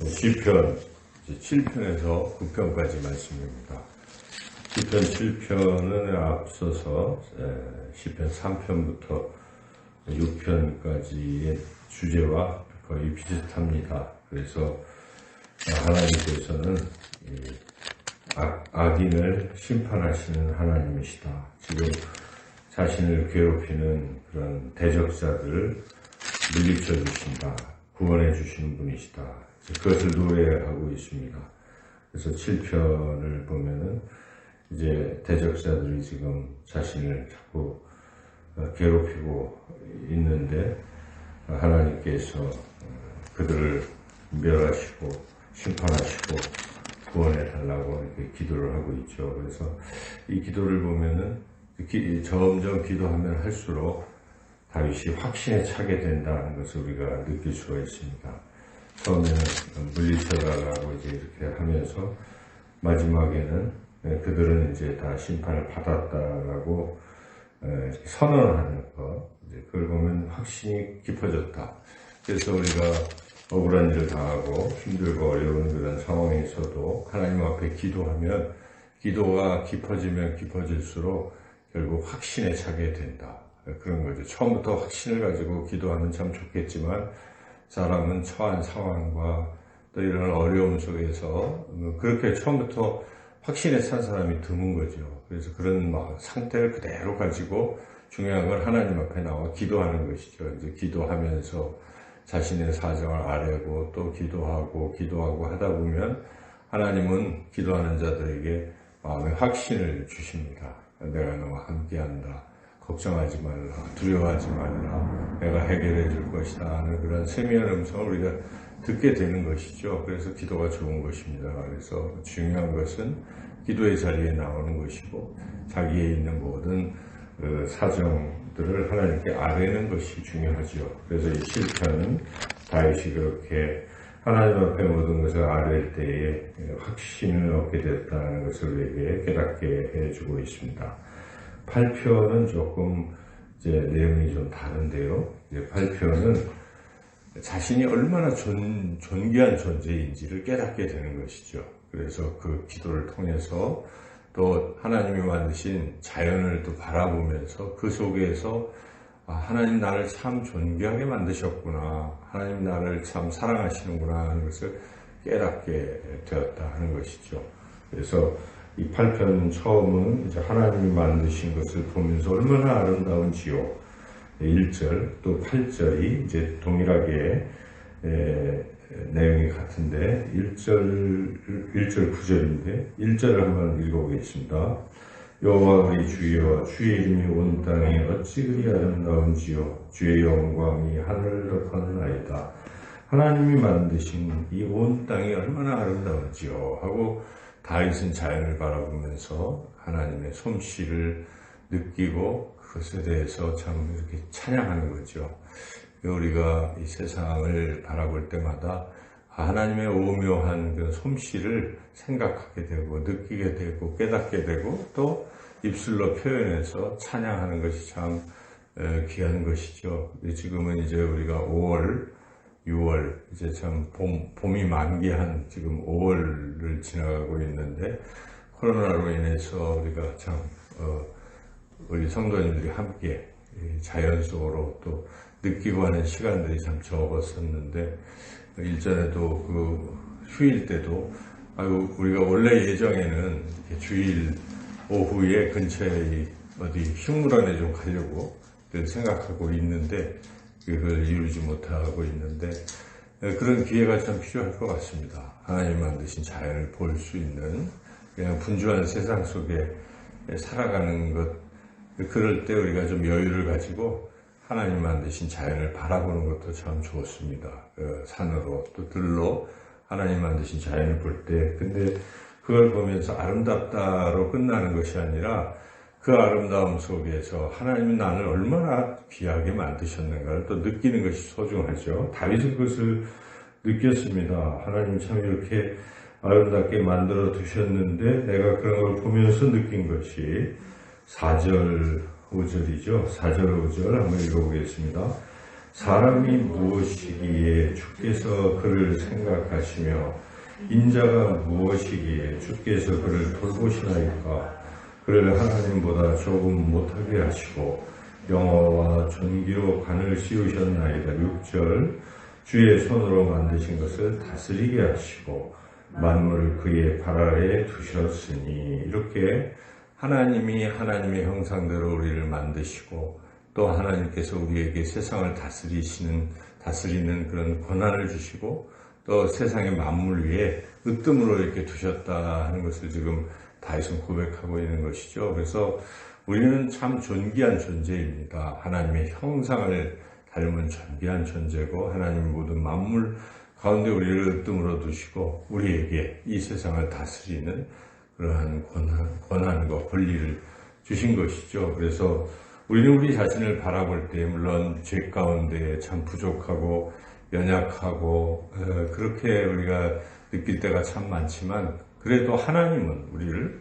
시편 7편에서 9편까지 말씀입니다. 시편 7편은 앞서서 시편 3편부터 6편까지의 주제와 거의 비슷합니다. 그래서 하나님께서는 악인을 심판하시는 하나님이시다. 지금 자신을 괴롭히는 그런 대적자들을 물리쳐 주신다. 구원해 주시는 분이시다. 그것을 노래하고 있습니다. 그래서 7편을 보면은 이제 대적자들이 지금 자신을 자꾸 괴롭히고 있는데 하나님께서 그들을 멸하시고 심판하시고 구원해 달라고 이렇게 기도를 하고 있죠. 그래서 이 기도를 보면은 점점 기도하면 할수록 다윗이 확신에 차게 된다는 것을 우리가 느낄 수가 있습니다. 처음에는 물리쳐가라고 이제 이렇게 하면서 마지막에는 그들은 이제 다 심판을 받았다라고 선언하는 것, 그걸 보면 확신이 깊어졌다. 그래서 우리가 억울한 일을 당하고 힘들고 어려운 그런 상황에 있어도 하나님 앞에 기도하면 기도가 깊어지면 깊어질수록 결국 확신에 차게 된다. 그런 거죠. 처음부터 확신을 가지고 기도하면 참 좋겠지만 사람은 처한 상황과 또 이런 어려움 속에서 그렇게 처음부터 확신에 찬 사람이 드문 거죠. 그래서 그런 상태를 그대로 가지고 중요한 건 하나님 앞에 나와 기도하는 것이죠. 이제 기도하면서 자신의 사정을 아뢰고 또 기도하고 하다 보면 하나님은 기도하는 자들에게 마음의 확신을 주십니다. 내가 너와 함께한다. 걱정하지 말라. 두려워하지 말라. 내가 해결해 줄 것이다 하는 그런 세미한 음성을 우리가 듣게 되는 것이죠. 그래서 기도가 좋은 것입니다. 그래서 중요한 것은 기도의 자리에 나오는 것이고 자기에 있는 모든 사정들을 하나님께 아뢰는 것이 중요하죠. 그래서 이 시편은 다윗이 그렇게 하나님 앞에 모든 것을 아뢰을 때에 확신을 얻게 됐다는 것을 우리에게 깨닫게 해주고 있습니다. 8편은 조금 이제 내용이 좀 다른데요. 이제 8편은 자신이 얼마나 존귀한 존재인지를 깨닫게 되는 것이죠. 그래서 그 기도를 통해서 또 하나님이 만드신 자연을 또 바라보면서 그 속에서 하나님 나를 참 존귀하게 만드셨구나. 하나님 나를 참 사랑하시는구나 하는 것을 깨닫게 되었다 하는 것이죠. 그래서 이 8편 처음은 이제 하나님이 만드신 것을 보면서 얼마나 아름다운지요. 1절 또 8절이 이제 동일하게 내용이 같은데 1절 9절인데 1절을 한번 읽어보겠습니다. 여호와 우리 주여 주의 이름이 온 땅에 어찌 그리 아름다운지요. 주의 영광이 하늘을 덮었나이다. 하나님이 만드신 이 온 땅이 얼마나 아름다운지요 하고 다윗은 자연을 바라보면서 하나님의 솜씨를 느끼고 그것에 대해서 참 이렇게 찬양하는 거죠. 우리가 이 세상을 바라볼 때마다 하나님의 오묘한 그 솜씨를 생각하게 되고 느끼게 되고 깨닫게 되고 또 입술로 표현해서 찬양하는 것이 참 귀한 것이죠. 지금은 이제 우리가 5월 6월 이제 참 봄이 만개한 지금 5월을 지나가고 있는데 코로나로 인해서 우리가 참 우리 성도님들이 함께 자연 속으로 또 느끼고 하는 시간들이 참 적었었는데 일전에도 그 휴일 때도 우리가 원래 예정에는 주일 오후에 근처에 어디 흉물원에 좀 가려고 생각하고 있는데 그걸 이루지 못하고 있는데 그런 기회가 참 필요할 것 같습니다. 하나님 만드신 자연을 볼 수 있는 그냥 분주한 세상 속에 살아가는 것 그럴 때 우리가 좀 여유를 가지고 하나님 만드신 자연을 바라보는 것도 참 좋습니다. 산으로 또 들로 하나님 만드신 자연을 볼 때 근데 그걸 보면서 아름답다로 끝나는 것이 아니라 그 아름다움 속에서 하나님이 나를 얼마나 귀하게 만드셨는가를 또 느끼는 것이 소중하죠. 다윗은 그것을 느꼈습니다. 하나님 참 이렇게 아름답게 만들어 두셨는데 내가 그런 걸 보면서 느낀 것이 4절 5절이죠. 4절 5절 한번 읽어보겠습니다. 사람이 무엇이기에 주께서 그를 생각하시며 인자가 무엇이기에 주께서 그를 돌보시나이까. 그를 하나님보다 조금 못하게 하시고 영화와 존귀로 관을 씌우셨나이다. 6절 주의 손으로 만드신 것을 다스리게 하시고 만물을 그의 발 아래에 두셨으니. 이렇게 하나님이 하나님의 형상대로 우리를 만드시고 또 하나님께서 우리에게 세상을 다스리는 그런 권한을 주시고 또 세상의 만물 위에 으뜸으로 이렇게 두셨다 하는 것을 지금 다윗은 고백하고 있는 것이죠. 그래서 우리는 참 존귀한 존재입니다. 하나님의 형상을 닮은 존귀한 존재고 하나님 모든 만물 가운데 우리를 으뜸으로 두시고 우리에게 이 세상을 다스리는 그러한 권한과 권리를 주신 것이죠. 그래서 우리는 우리 자신을 바라볼 때 물론 죄 가운데 참 부족하고 연약하고 그렇게 우리가 느낄 때가 참 많지만 그래도 하나님은 우리를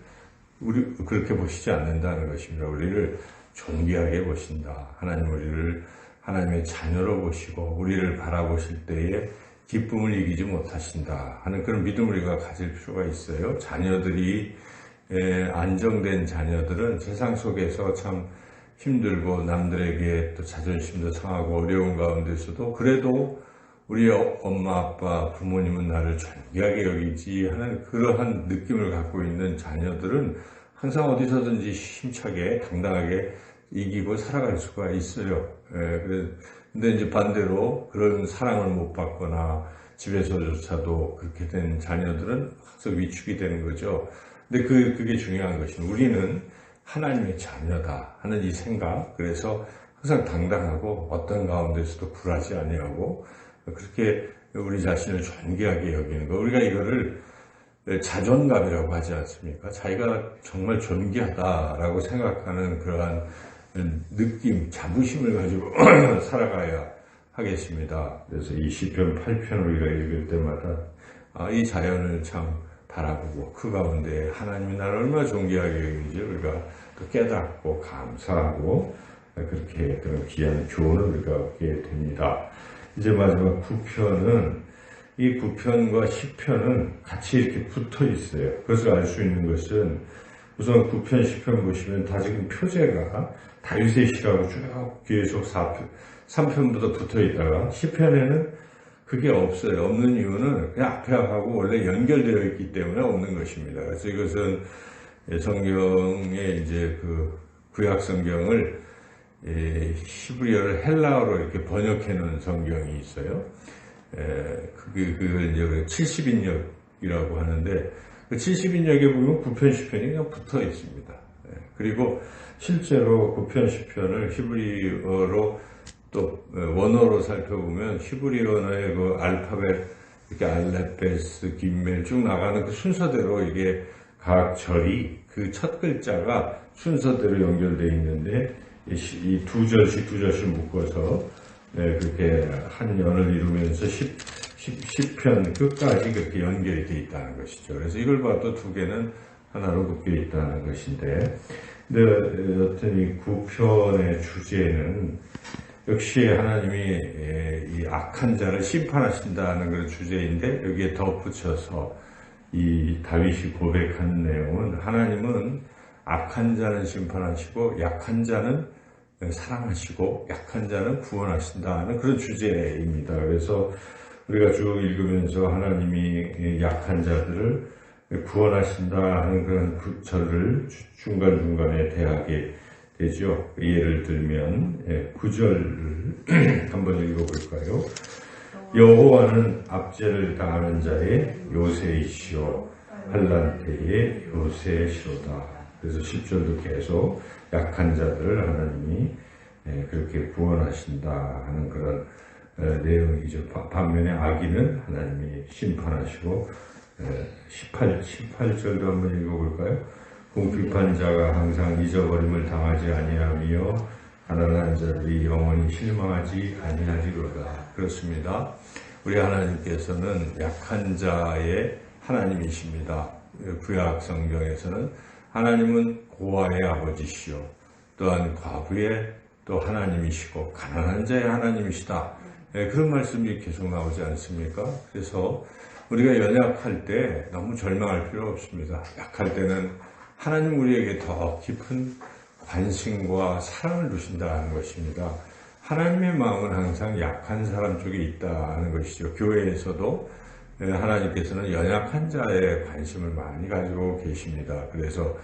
그렇게 보시지 않는다는 것입니다. 우리를 존귀하게 보신다. 하나님 우리를 하나님의 자녀로 보시고 우리를 바라보실 때에 기쁨을 이기지 못하신다 하는 그런 믿음을 우리가 가질 필요가 있어요. 자녀들이 안정된 자녀들은 세상 속에서 참 힘들고 남들에게 또 자존심도 상하고 어려운 가운데서도 그래도 우리 엄마 아빠 부모님은 나를 존귀하게 여기지 하는 그러한 느낌을 갖고 있는 자녀들은 항상 어디서든지 힘차게 당당하게 이기고 살아갈 수가 있어요. 근데 이제 반대로 그런 사랑을 못 받거나 집에서조차도 그렇게 된 자녀들은 항상 위축이 되는 거죠. 근데 그게 중요한 것은 우리는 하나님의 자녀다 하는 이 생각, 그래서 항상 당당하고 어떤 가운데서도 굴하지 아니하고 그렇게 우리 자신을 존귀하게 여기는 거, 우리가 이거를 자존감이라고 하지 않습니까? 자기가 정말 존귀하다라고 생각하는 그러한 느낌, 자부심을 가지고 살아가야 하겠습니다. 그래서 이 시편 8편 우리가 읽을 때마다 이 자연을 참 바라보고 그 가운데 하나님이 나를 얼마나 존귀하게 여기는지 우리가 또 깨닫고 감사하고 그렇게 그런 귀한 교훈을 우리가 얻게 됩니다. 이제 마지막 9편은 이 9편과 10편은 같이 이렇게 붙어 있어요. 그래서 알 수 있는 것은 우선 9편, 10편 보시면 다 지금 표제가 다윗의 시라고 쭉 계속 3편부터 붙어 있다가 10편에는 그게 없어요. 없는 이유는 그냥 앞에 하고 원래 연결되어 있기 때문에 없는 것입니다. 그래서 이것은 성경의 이제 그 구약 성경을 히브리어를 헬라어로 이렇게 번역해 놓은 성경이 있어요. 그걸 이제 70인역이라고 하는데 그 70인역에 보면 9편, 10편이 그냥 붙어 있습니다. 그리고 실제로 9편, 10편을 히브리어로 또 원어로 살펴보면 히브리 언어의 그 알파벳 이렇게 알레베스, 김멜 쭉 나가는 그 순서대로 이게 각 절이 그 첫 글자가 순서대로 연결되어 있는데 이 두 절씩 묶어서 그렇게 한 연을 이루면서 10편 끝까지 그렇게 연결이 되어 있다는 것이죠. 그래서 이걸 봐도 두 개는 하나로 묶여 있다는 것인데, 근데 여튼 이 9편의 주제는 역시 하나님이 이 악한 자를 심판하신다는 그런 주제인데 여기에 덧붙여서 이 다윗이 고백한 내용은 하나님은 악한 자는 심판하시고 약한 자는 사랑하시고 약한 자는 구원하신다는 그런 주제입니다. 그래서 우리가 쭉 읽으면서 하나님이 약한 자들을 구원하신다 하는 그런 구절을 중간중간에 대하게 되죠. 예를 들면 9절을 한번 읽어볼까요? 여호와는 압제를 당하는 자의 요새이시오 환난 때의 요새시로다. 그래서 10절도 계속 약한 자들을 하나님이 그렇게 구원하신다 하는 그런 내용이죠. 반면에 악인은 하나님이 심판하시고 18절도 한번 읽어볼까요? 궁핍한자가 항상 잊어버림을 당하지 아니하며 가난한 자들이 영원히 실망하지 아니하리로다. 그렇습니다. 우리 하나님께서는 약한 자의 하나님이십니다. 구약 성경에서는 하나님은 고아의 아버지시오 또한 과부의 또 하나님이시고 가난한 자의 하나님이시다. 그런 말씀이 계속 나오지 않습니까? 그래서 우리가 연약할 때 너무 절망할 필요 없습니다. 약할 때는 하나님 우리에게 더 깊은 관심과 사랑을 주신다는 것입니다. 하나님의 마음은 항상 약한 사람 쪽에 있다는 것이죠. 교회에서도 하나님께서는 연약한 자의 관심을 많이 가지고 계십니다. 그래서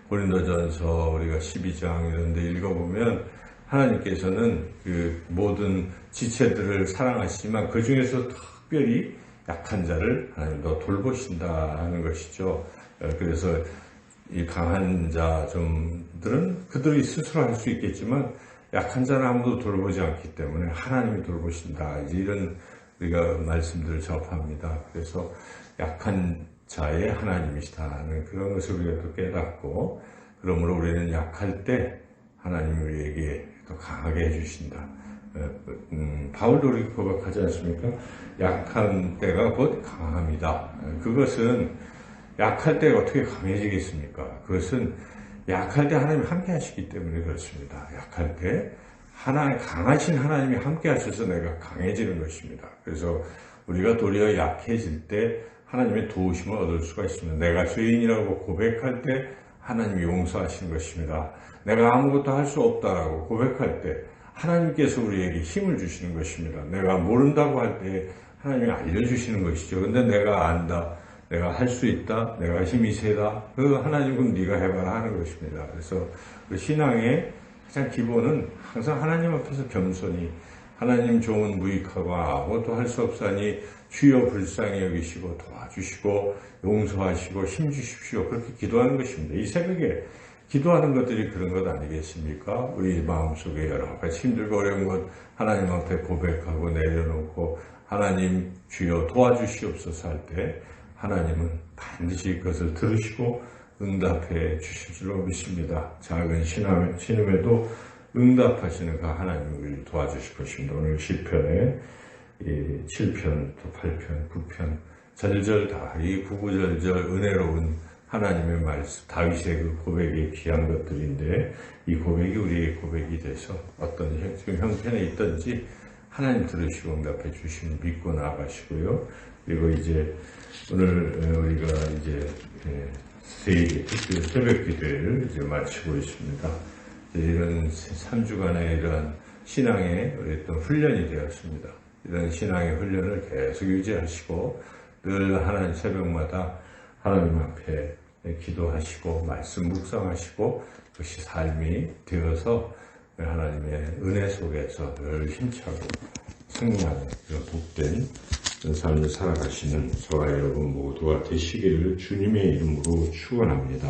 고린도전서 우리가 12장 이런 데 읽어보면 하나님께서는 그 모든 지체들을 사랑하시지만 그 중에서 특별히 약한 자를 하나님도 돌보신다는 것이죠. 그래서 이 강한 자들은 그들이 스스로 할 수 있겠지만 약한 자는 아무도 돌보지 않기 때문에 하나님이 돌보신다. 이런 우리가 말씀들을 접합니다. 그래서 약한 자의 하나님이시다는 그런 것을 우리가 또 깨닫고, 그러므로 우리는 약할 때 하나님이 우리에게 더 강하게 해주신다. 바울도 우리 고백하지 않습니까? 약한 때가 곧 강함이다. 그것은 약할 때 어떻게 강해지겠습니까? 그것은 약할 때 하나님이 함께 하시기 때문에 그렇습니다. 약할 때 강하신 하나님이 함께 하셔서 내가 강해지는 것입니다. 그래서 우리가 도리어 약해질 때 하나님의 도우심을 얻을 수가 있습니다. 내가 죄인이라고 고백할 때 하나님이 용서하시는 것입니다. 내가 아무것도 할 수 없다라고 고백할 때 하나님께서 우리에게 힘을 주시는 것입니다. 내가 모른다고 할 때 하나님이 알려주시는 것이죠. 근데 내가 안다, 내가 할 수 있다, 내가 힘이 세다, 그 하나님은 네가 해봐라 하는 것입니다. 그래서 그 신앙의 가장 기본은 항상 하나님 앞에서 겸손히, 하나님 좋은 무익하고 아무것도 할 수 없사니 주여 불쌍히 여기시고 도와주시고 용서하시고 힘 주십시오. 그렇게 기도하는 것입니다. 이 새벽에 기도하는 것들이 그런 것 아니겠습니까? 우리 마음속에 여러 가지 힘들고 어려운 것 하나님 앞에 고백하고 내려놓고 하나님 주여 도와주시옵소서 할 때 하나님은 반드시 그것을 들으시고 응답해 주실 줄로 믿습니다. 작은 신음에도 응답하시는 그 하나님이 우리를 도와주실 것입니다. 오늘 시편에 7편, 또 8편, 9편 절절 다 이 구구절절 은혜로운 하나님의 말씀, 다윗의 그 고백이 귀한 것들인데 이 고백이 우리의 고백이 돼서 어떤 형편에 있든지 하나님 들으시고 응답해 주시면 믿고 나아가시고요. 그리고 이제 오늘 우리가 이제 특별 새벽 기도회를 이제 마치고 있습니다. 이런 3주간의 이런 신앙의 어떤 훈련이 되었습니다. 이런 신앙의 훈련을 계속 유지하시고 늘 하나님 새벽마다 하나님 앞에 기도하시고 말씀 묵상하시고 그것이 삶이 되어서 하나님의 은혜 속에서 늘 힘차고 승리하는 그런 복된 삶을 살아가시는 저와 여러분 모두가 되시기를 주님의 이름으로 축원합니다.